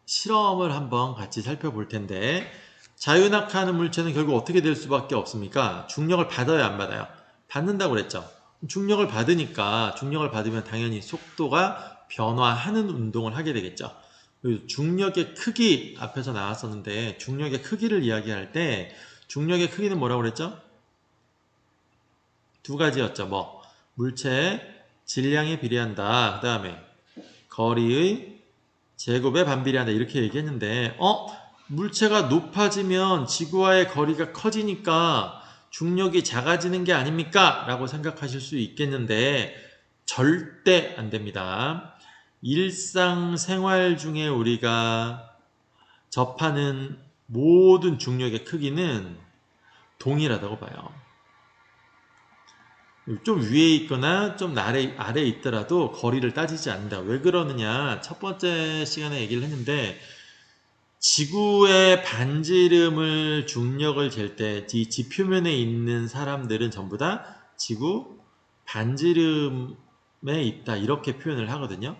실험을 한번 같이 살펴볼 텐데, 자유낙하하는 물체는 결국 어떻게 될 수밖에 없습니까? 중력을 받아요, 안 받아요? 받는다고 그랬죠. 중력을 받으면 당연히 속도가 변화하는 운동을 하게 되겠죠. 중력의 크기 앞에서 나왔었는데, 중력의 크기를 이야기할 때 중력의 크기는 뭐라고 그랬죠? 두 가지였죠. 뭐 물체의 질량에 비례한다. 그 다음에 거리의 제곱에 반비례한다. 이렇게 얘기했는데, 물체가 높아지면 지구와의 거리가 커지니까 중력이 작아지는 게 아닙니까? 라고 생각하실 수 있겠는데 절대 안 됩니다. 일상생활 중에 우리가 접하는 모든 중력의 크기는 동일하다고 봐요. 좀 위에 있거나 좀 아래에 있더라도 거리를 따지지 않는다. 왜 그러느냐? 첫 번째 시간에 얘기를 했는데, 지구의 반지름을 중력을 잴 때 이 지표면에 있는 사람들은 전부 다 지구 반지름에 있다, 이렇게 표현을 하거든요.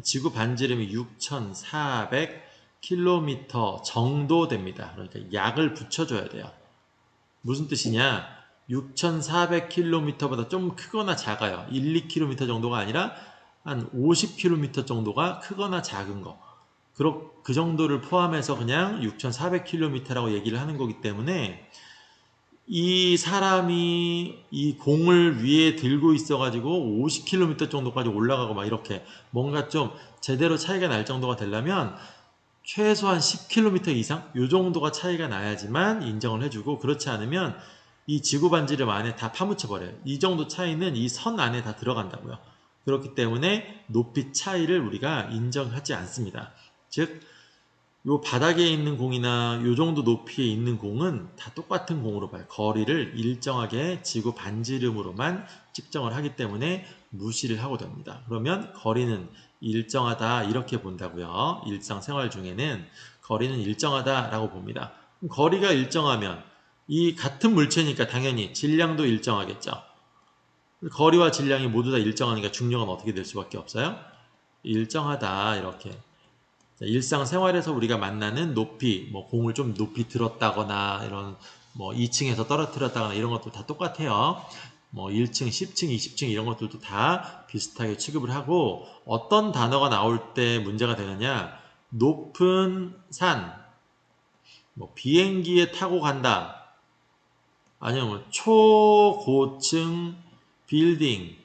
지구 반지름이 6,400km 정도 됩니다. 그러니까 약을 붙여줘야 돼요. 무슨 뜻이냐? 6,400km보다 좀 크거나 작아요. 1, 2km 정도가 아니라 한 50km 정도가 크거나 작은 거. 그 정도를 포함해서 그냥 6,400km라고 얘기를 하는 거기 때문에 이 사람이 이 공을 위에 들고 있어가지고 50km 정도까지 올라가고 막 이렇게 뭔가 좀 제대로 차이가 날 정도가 되려면 최소한 10km 이상 요 정도가 차이가 나야지만 인정을 해주고 그렇지 않으면 이 지구 반지름 안에 다 파묻혀 버려요. 이 정도 차이는 이 선 안에 다 들어간다고요. 그렇기 때문에 높이 차이를 우리가 인정하지 않습니다. 즉, 요 바닥에 있는 공이나 요 정도 높이에 있는 공은 다 똑같은 공으로 봐요. 거리를 일정하게 지구 반지름으로만 측정을 하기 때문에 무시를 하고 됩니다. 그러면 거리는 일정하다 이렇게 본다고요. 일상생활 중에는 거리는 일정하다라고 봅니다. 거리가 일정하면 이 같은 물체니까 당연히 질량도 일정하겠죠. 거리와 질량이 모두 다 일정하니까 중력은 어떻게 될 수밖에 없어요? 일정하다 이렇게. 일상생활에서 우리가 만나는 높이, 뭐 공을 좀 높이 들었다거나 이런 뭐 2층에서 떨어뜨렸다거나 이런 것도 다 똑같아요. 뭐 1층, 10층, 20층 이런 것들도 다 비슷하게 취급을 하고 어떤 단어가 나올 때 문제가 되느냐 높은 산, 뭐 비행기에 타고 간다 아니면 뭐 초고층 빌딩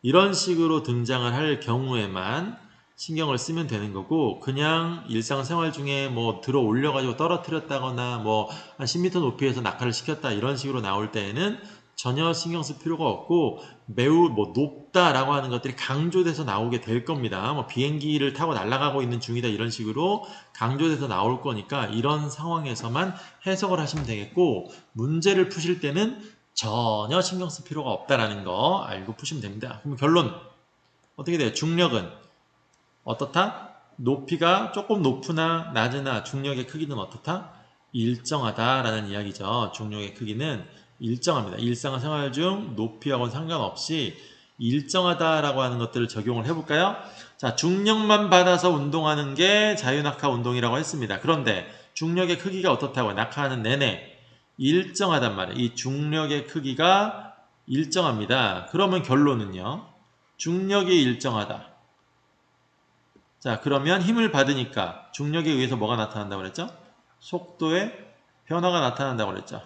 이런 식으로 등장을 할 경우에만 신경을 쓰면 되는 거고 그냥 일상생활 중에 뭐 들어 올려가지고 떨어뜨렸다거나 뭐 한 10m 높이에서 낙하를 시켰다 이런 식으로 나올 때에는 전혀 신경 쓸 필요가 없고 매우 뭐 높다라고 하는 것들이 강조돼서 나오게 될 겁니다. 뭐 비행기를 타고 날아가고 있는 중이다 이런 식으로 강조돼서 나올 거니까 이런 상황에서만 해석을 하시면 되겠고 문제를 푸실 때는 전혀 신경 쓸 필요가 없다라는 거 알고 푸시면 됩니다. 그럼 결론 어떻게 돼요? 중력은 어떻다? 높이가 조금 높으나 낮으나 중력의 크기는 어떻다? 일정하다라는 이야기죠. 중력의 크기는 일정합니다. 일상생활 중 높이하고는 상관없이 일정하다라고 하는 것들을 적용을 해볼까요? 자, 중력만 받아서 운동하는 게 자유낙하 운동이라고 했습니다. 그런데 중력의 크기가 어떻다고 낙하하는 내내 일정하단 말이에요. 이 중력의 크기가 일정합니다. 그러면 결론은요. 중력이 일정하다. 자, 그러면 힘을 받으니까 중력에 의해서 뭐가 나타난다고 그랬죠? 속도의 변화가 나타난다고 그랬죠.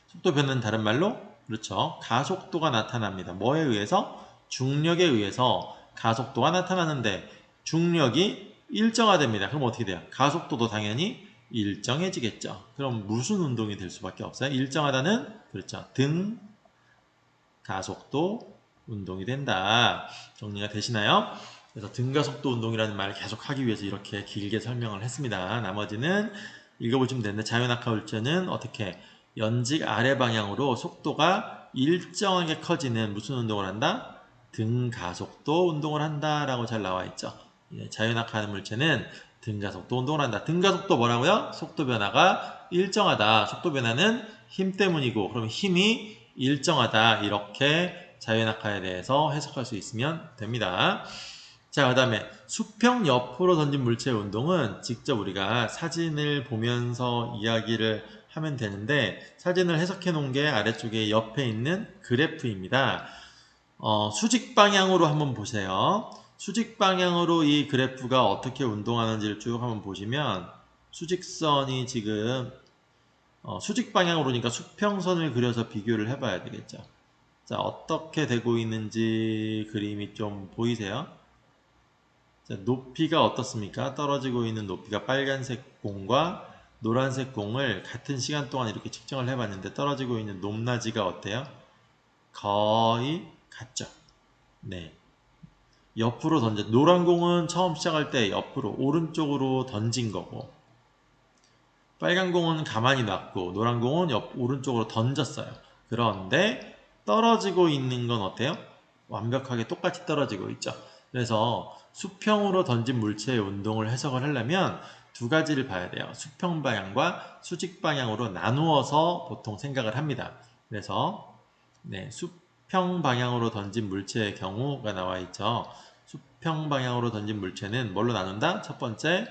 속도 변화는 다른 말로 그렇죠. 가속도가 나타납니다. 뭐에 의해서? 중력에 의해서 가속도가 나타나는데 중력이 일정화됩니다. 그럼 어떻게 돼요? 가속도도 당연히 일정해지겠죠. 그럼 무슨 운동이 될 수밖에 없어요? 일정하다는 그렇죠. 등 가속도 운동이 된다. 정리가 되시나요? 그래서 등가속도 운동이라는 말을 계속 하기 위해서 이렇게 길게 설명을 했습니다. 나머지는 읽어보시면 되는데 자유낙하 물체는 어떻게 연직 아래 방향으로 속도가 일정하게 커지는 무슨 운동을 한다? 등가속도 운동을 한다라고 잘 나와 있죠. 자유낙하하는 물체는 등가속도 운동을 한다. 등가속도 뭐라고요? 속도 변화가 일정하다. 속도 변화는 힘 때문이고 그럼 힘이 일정하다. 이렇게 자유낙하에 대해서 해석할 수 있으면 됩니다. 자, 그 다음에 수평 옆으로 던진 물체의 운동은 직접 우리가 사진을 보면서 이야기를 하면 되는데 사진을 해석해 놓은 게 아래쪽에 옆에 있는 그래프입니다. 수직 방향으로 한번 보세요. 수직 방향으로 이 그래프가 어떻게 운동하는지를 쭉 한번 보시면 수직선이 지금 수직 방향으로니까 수평선을 그려서 비교를 해봐야 되겠죠. 자, 어떻게 되고 있는지 그림이 좀 보이세요? 자, 높이가 어떻습니까? 떨어지고 있는 높이가 빨간색 공과 노란색 공을 같은 시간 동안 이렇게 측정을 해봤는데 떨어지고 있는 높낮이가 어때요? 거의 같죠. 네. 옆으로 던져. 노란 공은 처음 시작할 때 옆으로 오른쪽으로 던진 거고 빨간 공은 가만히 놨고 노란 공은 오른쪽으로 던졌어요. 그런데 떨어지고 있는 건 어때요? 완벽하게 똑같이 떨어지고 있죠. 그래서 수평으로 던진 물체의 운동을 해석을 하려면 두 가지를 봐야 돼요. 수평 방향과 수직 방향으로 나누어서 보통 생각을 합니다. 그래서 수평 방향으로 던진 물체의 경우가 나와 있죠. 수평 방향으로 던진 물체는 뭘로 나눈다? 첫 번째,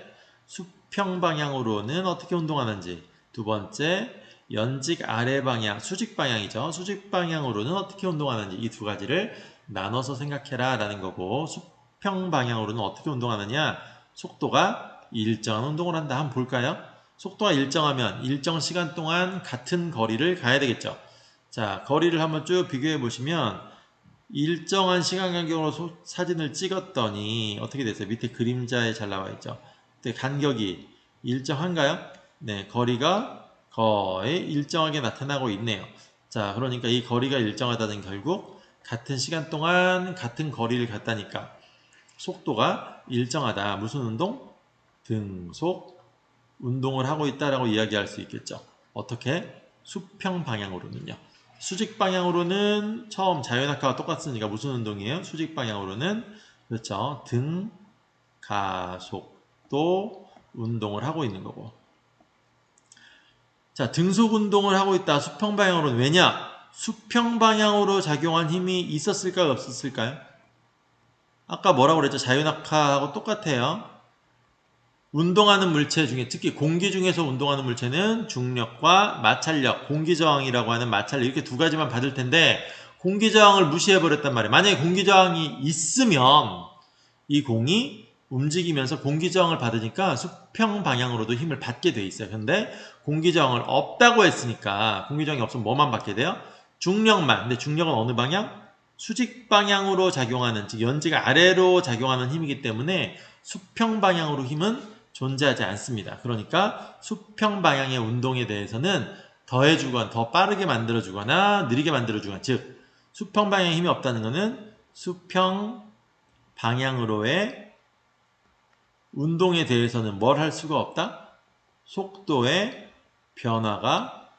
수평 방향으로는 어떻게 운동하는지. 두 번째, 연직 아래 방향, 수직 방향이죠. 수직 방향으로는 어떻게 운동하는지 이 두 가지를 나눠서 생각해라 라는 거고, 수평 방향으로는 어떻게 운동하느냐? 속도가 일정한 운동을 한다. 한번 볼까요? 속도가 일정하면 일정 시간 동안 같은 거리를 가야 되겠죠. 자, 거리를 한번 쭉 비교해 보시면 일정한 시간 간격으로 사진을 찍었더니 어떻게 됐어요? 밑에 그림자에 잘 나와 있죠. 근데 간격이 일정한가요? 네, 거리가 거의 일정하게 나타나고 있네요. 자, 그러니까 이 거리가 일정하다는 결국 같은 시간 동안 같은 거리를 갔다니까 속도가 일정하다. 무슨 운동? 등속 운동을 하고 있다라고 이야기할 수 있겠죠. 어떻게? 수평 방향으로는요. 수직 방향으로는 처음 자연학과와 똑같으니까 무슨 운동이에요? 수직 방향으로는 그렇죠. 등, 가속도 운동을 하고 있는 거고. 자, 등속 운동을 하고 있다. 수평 방향으로는 왜냐? 수평 방향으로 작용한 힘이 있었을까요? 없었을까요? 아까 뭐라고 그랬죠? 자연학과하고 똑같아요. 운동하는 물체 중에 특히 공기 중에서 운동하는 물체는 중력과 마찰력, 공기저항이라고 하는 마찰력 이렇게 두 가지만 받을 텐데 공기저항을 무시해버렸단 말이에요. 만약에 공기저항이 있으면 이 공이 움직이면서 공기저항을 받으니까 수평 방향으로도 힘을 받게 돼 있어요. 근데 공기저항을 없다고 했으니까 공기저항이 없으면 뭐만 받게 돼요? 중력만. 근데 중력은 어느 방향? 수직 방향으로 작용하는, 즉 연지가 아래로 작용하는 힘이기 때문에 수평 방향으로 힘은 존재하지 않습니다. 그러니까 수평 방향의 운동에 대해서는 더해주거나 더 빠르게 만들어주거나 느리게 만들어주거나, 즉 수평 방향에 힘이 없다는 것은 수평 방향으로의 운동에 대해서는 뭘 할 수가 없다? 속도의 변화가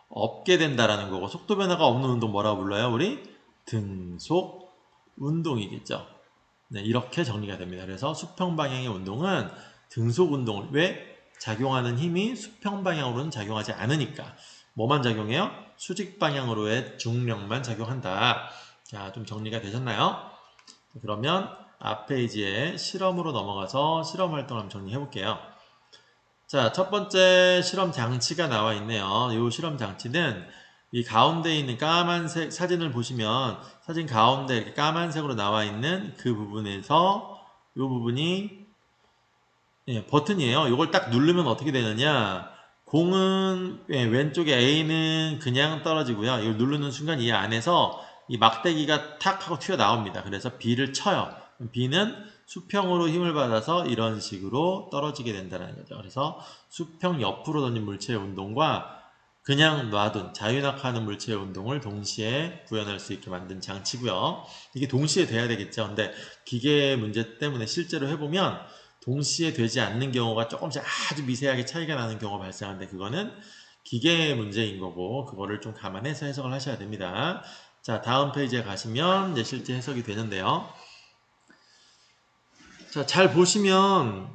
없게 된다라는 거고, 속도 변화가 없는 운동 뭐라고 불러요? 우리 등속 운동이겠죠. 네, 이렇게 정리가 됩니다. 그래서 수평 방향의 운동은 등속 운동을, 왜? 작용하는 힘이 수평 방향으로는 작용하지 않으니까. 뭐만 작용해요? 수직 방향으로의 중력만 작용한다. 자, 좀 정리가 되셨나요? 그러면 앞 페이지에 실험으로 넘어가서 실험 활동을 한번 정리해 볼게요. 자, 첫 번째 실험 장치가 나와 있네요. 이 실험 장치는 이 가운데 있는 까만색 사진을 보시면 사진 가운데 이렇게 까만색으로 나와 있는 그 부분에서 이 부분이 버튼이에요. 이걸 딱 누르면 어떻게 되느냐? 공은 왼쪽에 A는 그냥 떨어지고요. 이걸 누르는 순간 이 안에서 이 막대기가 탁 하고 튀어나옵니다. 그래서 B를 쳐요. B는 수평으로 힘을 받아서 이런 식으로 떨어지게 된다는 거죠. 그래서 수평 옆으로 던진 물체의 운동과 그냥 놔둔 자유낙하하는 물체의 운동을 동시에 구현할 수 있게 만든 장치고요. 이게 동시에 돼야 되겠죠. 근데 기계 문제 때문에 실제로 해보면 동시에 되지 않는 경우가 조금씩 아주 미세하게 차이가 나는 경우가 발생하는데 그거는 기계 문제인 거고 그거를 좀 감안해서 해석을 하셔야 됩니다. 자, 다음 페이지에 가시면 이제 실제 해석이 되는데요. 자, 잘 보시면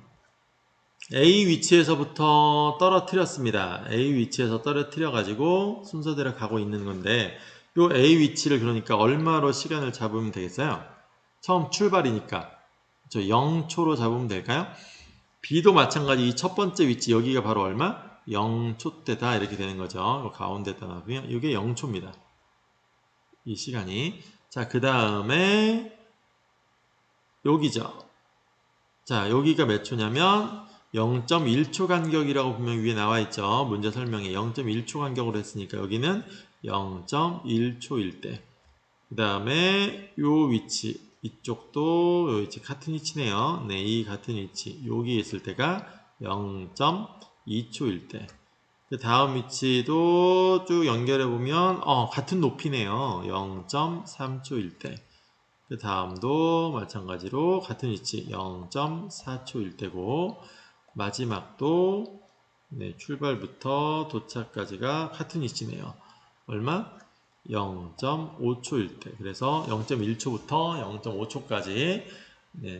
A 위치에서부터 떨어뜨렸습니다. A 위치에서 떨어뜨려 가지고 순서대로 가고 있는 건데 요 A 위치를 그러니까 얼마로 시간을 잡으면 되겠어요? 처음 출발이니까 저 0초로 잡으면 될까요? B도 마찬가지 이 첫 번째 위치 여기가 바로 얼마? 0초 때다 이렇게 되는 거죠. 가운데다 놔두면 이게 0초입니다. 이 시간이. 자, 그 다음에 여기죠. 자, 여기가 몇 초냐면 0.1초 간격이라고 분명히 위에 나와 있죠. 문제 설명에 0.1초 간격으로 했으니까 여기는 0.1초일 때. 그 다음에 요 위치 이쪽도 요 위치 같은 위치네요. 네, 이 같은 위치 여기 있을 때가 0.2초일 때. 그 다음 위치도 쭉 연결해 보면 같은 높이네요. 0.3초일 때. 그 다음도 마찬가지로 같은 위치 0.4초일 때고 마지막도 출발부터 도착까지가 같은 위치네요. 얼마? 0.5초일 때. 그래서 0.1초부터 0.5초까지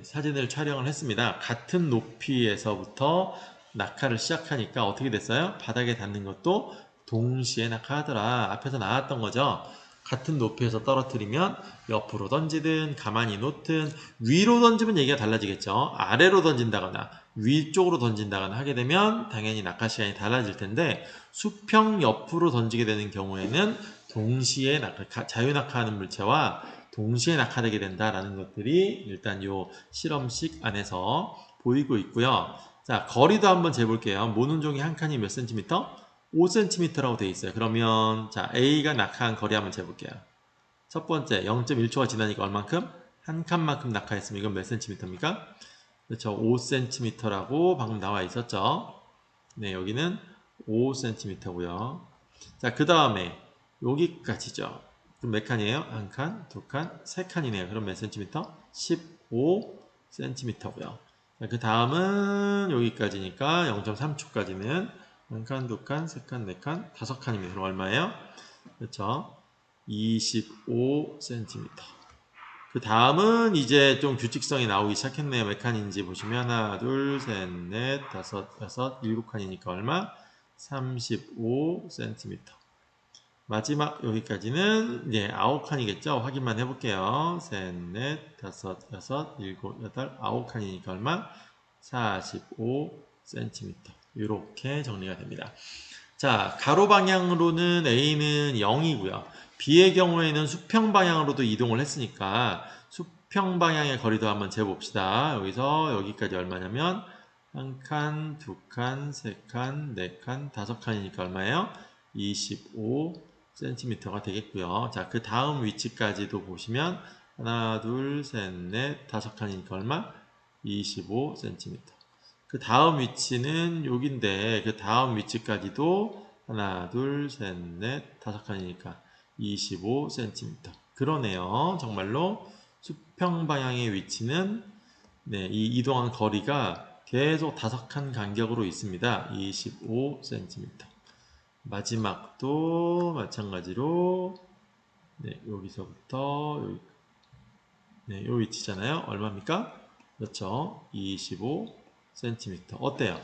사진을 촬영을 했습니다. 같은 높이에서부터 낙하를 시작하니까 어떻게 됐어요? 바닥에 닿는 것도 동시에 낙하하더라. 앞에서 나왔던 거죠. 같은 높이에서 떨어뜨리면 옆으로 던지든 가만히 놓든 위로 던지면 얘기가 달라지겠죠. 아래로 던진다거나 위쪽으로 던진다거나 하게 되면 당연히 낙하 시간이 달라질 텐데 수평 옆으로 던지게 되는 경우에는 동시에 자유낙하하는 물체와 동시에 낙하되게 된다라는 것들이 일단 요 실험식 안에서 보이고 있고요. 자, 거리도 한번 재볼게요. 모눈종이 한 칸이 몇 센티미터? 5cm라고 되어 있어요. 그러면 자, A가 낙하한 거리 한번 재볼게요. 첫 번째 0.1초가 지나니까 얼만큼? 한 칸만큼 낙하했으면 이건 몇 cm입니까? 그렇죠. 5cm라고 방금 나와 있었죠. 네, 여기는 5cm고요. 자, 그 다음에 여기까지죠. 그럼 몇 칸이에요? 한 칸, 두 칸, 세 칸이네요. 그럼 몇 cm? 15cm고요. 자, 그 다음은 여기까지니까 0.3초까지는 한 칸, 두 칸, 세 칸, 네 칸, 다섯 칸입니다. 그럼 얼마예요? 그렇죠. 25cm. 그 다음은 이제 좀 규칙성이 나오기 시작했네요. 몇 칸인지 보시면 하나, 둘, 셋, 넷, 다섯, 여섯, 일곱 칸이니까 얼마? 35cm. 마지막 여기까지는 이제 9칸이겠죠? 확인만 해볼게요. 셋, 넷, 다섯, 여섯, 일곱, 여덟, 9칸이니까 얼마? 45cm. 이렇게 정리가 됩니다. 자, 가로 방향으로는 A는 0이고요. B의 경우에는 수평 방향으로도 이동을 했으니까 수평 방향의 거리도 한번 재봅시다. 여기서 여기까지 얼마냐면 한 칸, 두 칸, 세 칸, 네 칸, 다섯 칸이니까 얼마예요? 25cm가 되겠고요. 자, 그 다음 위치까지도 보시면 하나, 둘, 셋, 넷, 다섯 칸이니까 얼마? 25cm. 그 다음 위치는 여긴데 그 다음 위치까지도 하나, 둘, 셋, 넷, 다섯 칸이니까 25cm. 그러네요. 정말로 수평 방향의 위치는 네, 이 이동한 거리가 계속 다섯 칸 간격으로 있습니다. 25cm. 마지막도 마찬가지로 네, 여기서부터 여기, 네, 요 위치잖아요. 얼마입니까? 그렇죠. 25cm. 어때요?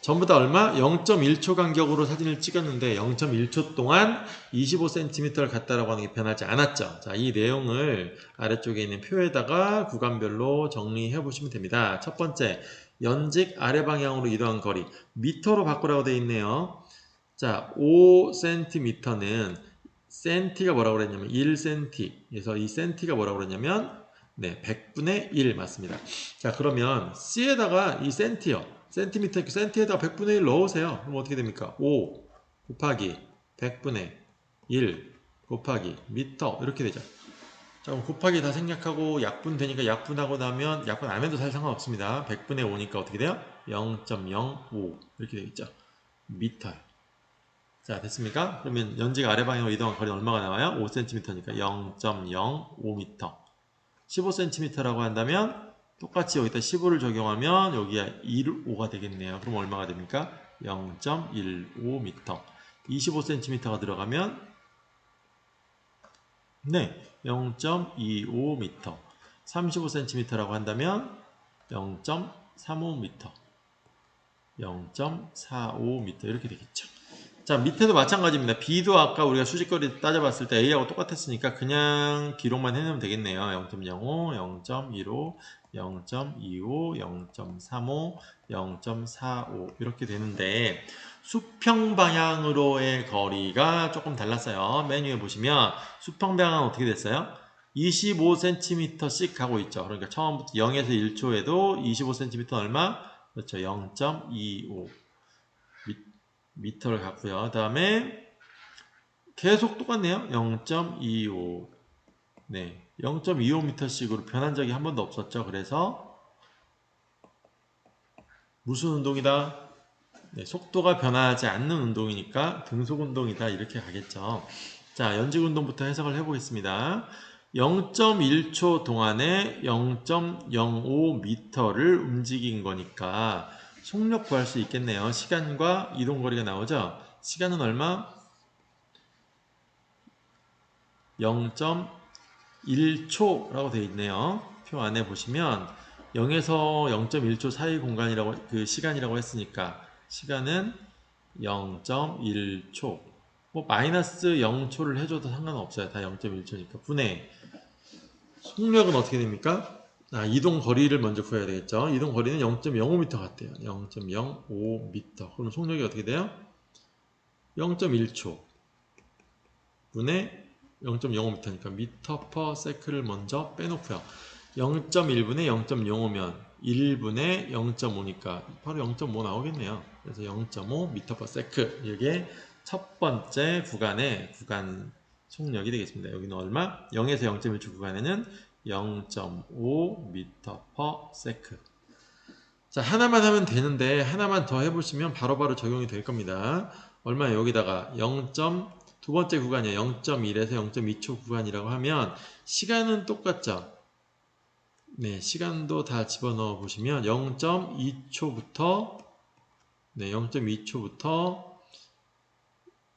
전부 다 얼마? 0.1초 간격으로 사진을 찍었는데 0.1초 동안 25cm를 갔다라고 하는 게 변하지 않았죠. 자, 이 내용을 아래쪽에 있는 표에다가 구간별로 정리해 보시면 됩니다. 첫 번째, 연직 아래 방향으로 이동한 거리 미터로 바꾸라고 되어 있네요. 자, 5cm는 센티가 뭐라고 그랬냐면 1cm. 그래서 이 센티가 뭐라고 그랬냐면 네, 100분의 1 맞습니다. 자, 그러면 C에다가 이 센티요. 센티미터, 센티에다가 100분의 1 넣으세요. 그럼 어떻게 됩니까? 5 곱하기 100분의 1 곱하기 미터 이렇게 되죠. 자, 그럼 곱하기 다 생략하고 약분 되니까 약분하고 나면 약분 안 해도 사실 상관없습니다. 100분의 5니까 어떻게 돼요? 0.05 이렇게 되겠죠. 미터요. 자, 됐습니까? 그러면 연지가 아래 방향으로 이동한 거리는 얼마가 나와요? 5cm니까 0.05m. 15cm라고 한다면 똑같이 여기다 15를 적용하면 여기가 1,5가 되겠네요. 그럼 얼마가 됩니까? 0.15m. 25cm가 들어가면 네, 0.25m. 35cm라고 한다면 0.35m. 0.45m 이렇게 되겠죠. 자, 밑에도 마찬가지입니다. B도 아까 우리가 수직거리 따져봤을 때 A하고 똑같았으니까 그냥 기록만 해놓으면 되겠네요. 0.05, 0.15, 0.25, 0.35, 0.45 이렇게 되는데 수평 방향으로의 거리가 조금 달랐어요. 맨 위에 보시면 수평 방향은 어떻게 됐어요? 25cm씩 가고 있죠. 그러니까 처음부터 0에서 1초에도 25cm 얼마? 그렇죠. 0.25 미터를 갖고요. 그 다음에 계속 똑같네요. 0.25 네, 0.25m씩으로 변한 적이 한 번도 없었죠. 그래서 무슨 운동이다? 네, 속도가 변하지 않는 운동이니까 등속 운동이다. 이렇게 가겠죠. 자, 연직 운동부터 해석을 해보겠습니다. 0.1초 동안에 0.05m를 움직인 거니까 속력 구할 수 있겠네요. 시간과 이동거리가 나오죠. 시간은 얼마? 0.1초라고 되어 있네요. 표 안에 보시면 0에서 0.1초 사이 공간이라고 그 시간이라고 했으니까 시간은 0.1초. 뭐 마이너스 0초를 해줘도 상관없어요. 다 0.1초니까 분의 속력은 어떻게 됩니까? 이동 거리를 먼저 구해야 되겠죠. 이동 거리는 0.05m 같대요. 0.05m. 그럼 속력이 어떻게 돼요? 0.1초 분의 0.05m니까 미터 퍼 세크를 먼저 빼놓고요. 0.1분에 0.05면 1분에 0.5니까 바로 0.5 나오겠네요. 그래서 0.5 미터 퍼 세크, 이게 첫 번째 구간의 구간 속력이 되겠습니다. 여기는 얼마? 0에서 0.1초 구간에는 0.5 미터 퍼 세크. 자, 하나만 하면 되는데 하나만 더 해보시면 바로바로 적용이 될 겁니다. 얼마? 여기다가 0. 두 번째 구간이요. 0.1에서 0.2초 구간이라고 하면 시간은 똑같죠? 네, 시간도 다 집어넣어 보시면 0.2초부터 네, 0.2초부터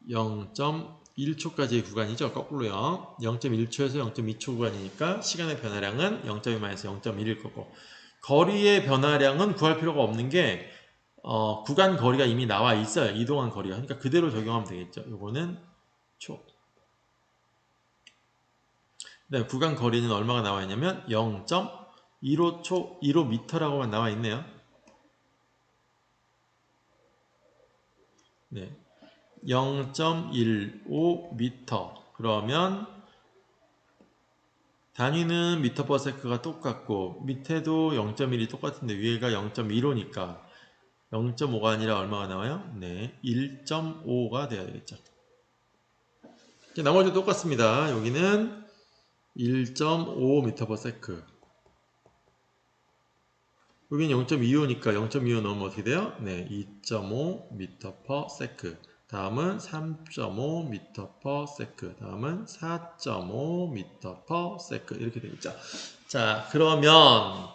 0.1초까지의 구간이죠. 거꾸로요. 0.1초에서 0.2초 구간이니까 시간의 변화량은 0.2-0.1일 거고, 거리의 변화량은 구할 필요가 없는 게 구간 거리가 이미 나와 있어요. 이동한 거리가. 그러니까 그대로 적용하면 되겠죠. 요거는 초. 네, 구간 거리는 얼마가 나와 있냐면 0.15초, 15m라고만 나와 있네요. 네. 0.15m. 그러면 단위는 미터 퍼 세크가 똑같고 밑에도 0.1이 똑같은데 위에가 0.15니까 0.5가 아니라 얼마가 나와요? 네, 1.5가 돼야 되겠죠. 나머지 똑같습니다. 여기는 1.5m per sec. 여기는 0.25니까 0.25 넣으면 어떻게 돼요? 네, 2.5m per sec. 다음은 3.5m per sec. 다음은 4.5m per sec. 이렇게 되겠죠. 자, 그러면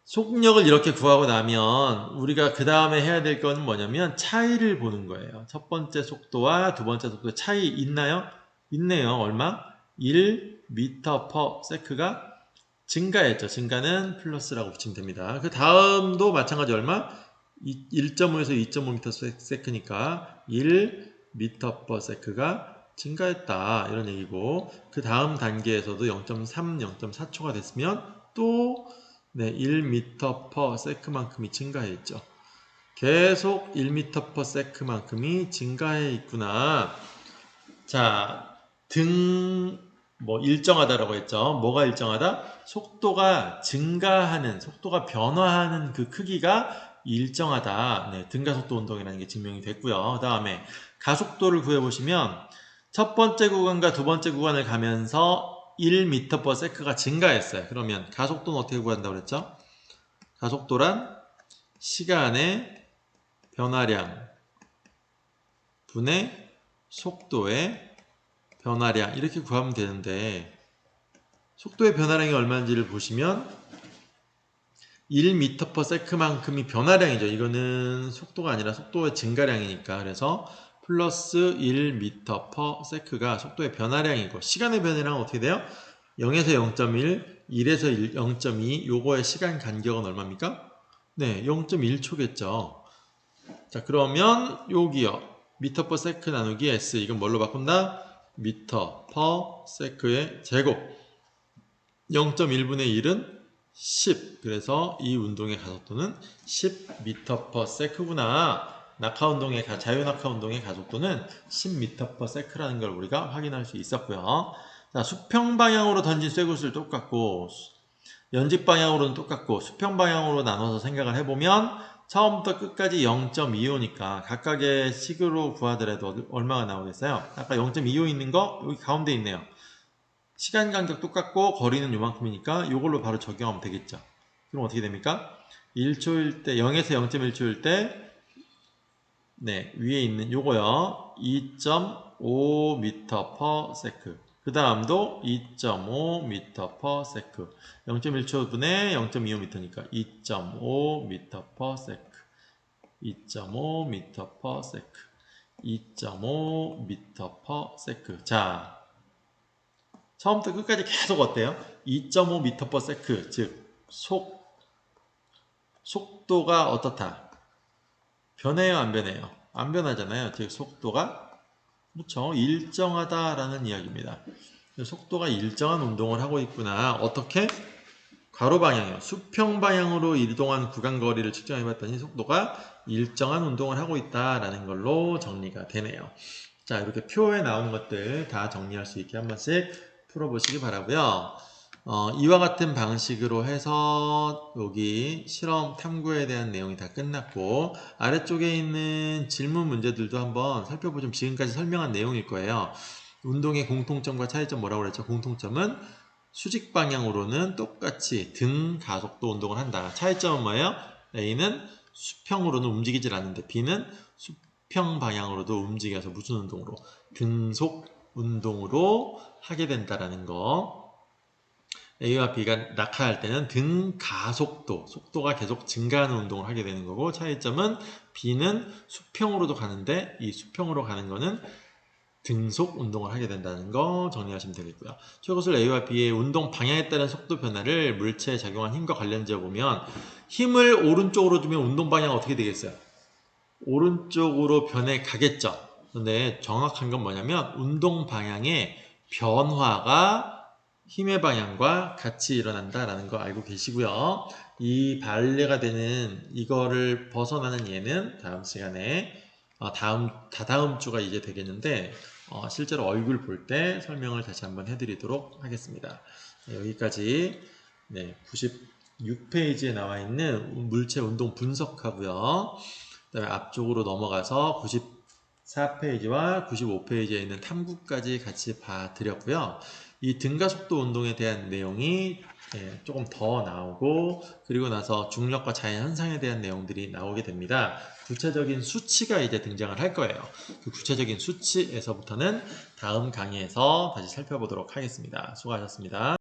속력을 이렇게 구하고 나면 우리가 그 다음에 해야 될 건 뭐냐면 차이를 보는 거예요. 첫 번째 속도와 두 번째 속도 차이 있나요? 있네요. 얼마? 1m per sec가 증가했죠. 증가는 플러스라고 붙이면 됩니다. 그 다음도 마찬가지 얼마? 1.5에서 2.5m/s니까 1m per sec가 증가했다, 이런 얘기고, 그 다음 단계에서도 0.3, 0.4초가 됐으면 또 네, 1m per sec만큼이 증가해 있죠. 계속 1m per sec만큼이 증가해 있구나. 자, 일정하다라고 했죠. 뭐가 일정하다? 속도가 증가하는, 속도가 변화하는 그 크기가 일정하다. 네, 등가속도 운동이라는 게 증명이 됐고요. 그 다음에 가속도를 구해보시면 첫 번째 구간과 두 번째 구간을 가면서 1m per sec가 증가했어요. 그러면 가속도는 어떻게 구한다고 그랬죠? 가속도란 시간의 변화량 분의 속도의 변화량, 이렇게 구하면 되는데, 속도의 변화량이 얼마인지를 보시면 1m per sec만큼이 변화량이죠. 이거는 속도가 아니라 속도의 증가량이니까, 그래서 플러스 1m per sec가 속도의 변화량이고, 시간의 변화량은 어떻게 돼요? 0에서 0.1, 1에서 0.2, 요거의 시간 간격은 얼마입니까? 네, 0.1초겠죠. 자, 그러면 여기요, 미터 퍼 세크 나누기 s, 이건 뭘로 바꾼다? 미터 퍼 세크의 제곱. 0.1분의 1은 10. 그래서 이 운동의 가속도는 10m per sec구나. 자유 낙하 운동의 가속도는 10m per sec라는 걸 우리가 확인할 수 있었고요. 자, 수평 방향으로 던진 쇠구슬 똑같고, 연직 방향으로는 똑같고, 수평 방향으로 나눠서 생각을 해보면 처음부터 끝까지 0.25니까 각각의 식으로 구하더라도 얼마가 나오겠어요? 아까 0.25 있는 거 여기 가운데 있네요. 시간 간격 똑같고 거리는 요만큼이니까 이걸로 바로 적용하면 되겠죠. 그럼 어떻게 됩니까? 1초일 때, 0에서 0.1초일 때, 네, 위에 있는 요거요, 2.5m per sec. 그 다음도 2.5m per sec. 0.1초분에 0.25m니까 2.5m per sec. 2.5m per sec. 2.5m per sec. 자, 처음부터 끝까지 계속 어때요? 2.5m per sec. 즉, 속도가 어떻다? 변해요, 안 변해요? 안 변하잖아요. 즉, 속도가 그렇죠, 일정하다라는 이야기입니다. 속도가 일정한 운동을 하고 있구나. 어떻게? 가로 방향이요. 수평 방향으로 이동한 구간 거리를 측정해 봤더니 속도가 일정한 운동을 하고 있다라는 걸로 정리가 되네요. 자, 이렇게 표에 나오는 것들 다 정리할 수 있게 한 번씩 풀어보시기 바라고요. 이와 같은 방식으로 해서 여기 실험 탐구에 대한 내용이 다 끝났고 아래쪽에 있는 질문 문제들도 한번 살펴보시면 지금까지 설명한 내용일 거예요. 운동의 공통점과 차이점 뭐라고 그랬죠? 공통점은 수직 방향으로는 똑같이 등 가속도 운동을 한다. 차이점은 뭐예요? A는 수평으로는 움직이질 않는데 B는 수평 방향으로도 움직여서 무슨 운동으로? 등속 운동으로 하게 된다라는 거. A와 B가 낙하할 때는 등 가속도, 속도가 계속 증가하는 운동을 하게 되는 거고 차이점은 B는 수평으로도 가는데 이 수평으로 가는 거는 등속 운동을 하게 된다는 거 정리하시면 되겠고요. 최고술 A와 B의 운동 방향에 따른 속도 변화를 물체에 작용한 힘과 관련지어 보면 힘을 오른쪽으로 주면 운동 방향 어떻게 되겠어요? 오른쪽으로 변해 가겠죠. 근데 정확한 건 뭐냐면 운동 방향의 변화가 힘의 방향과 같이 일어난다라는 거 알고 계시고요. 이 반례가 되는 이거를 벗어나는 예는 다음 시간에 다다음 주가 이제 되겠는데 실제로 얼굴 볼 때 설명을 다시 한번 해드리도록 하겠습니다. 여기까지 96페이지에 나와 있는 물체 운동 분석하고요. 그다음에 앞쪽으로 넘어가서 94페이지와 95페이지에 있는 탐구까지 같이 봐드렸고요. 이 등가속도 운동에 대한 내용이 조금 더 나오고 그리고 나서 중력과 자연현상에 대한 내용들이 나오게 됩니다. 구체적인 수치가 이제 등장을 할 거예요. 그 구체적인 수치에서부터는 다음 강의에서 다시 살펴보도록 하겠습니다. 수고하셨습니다.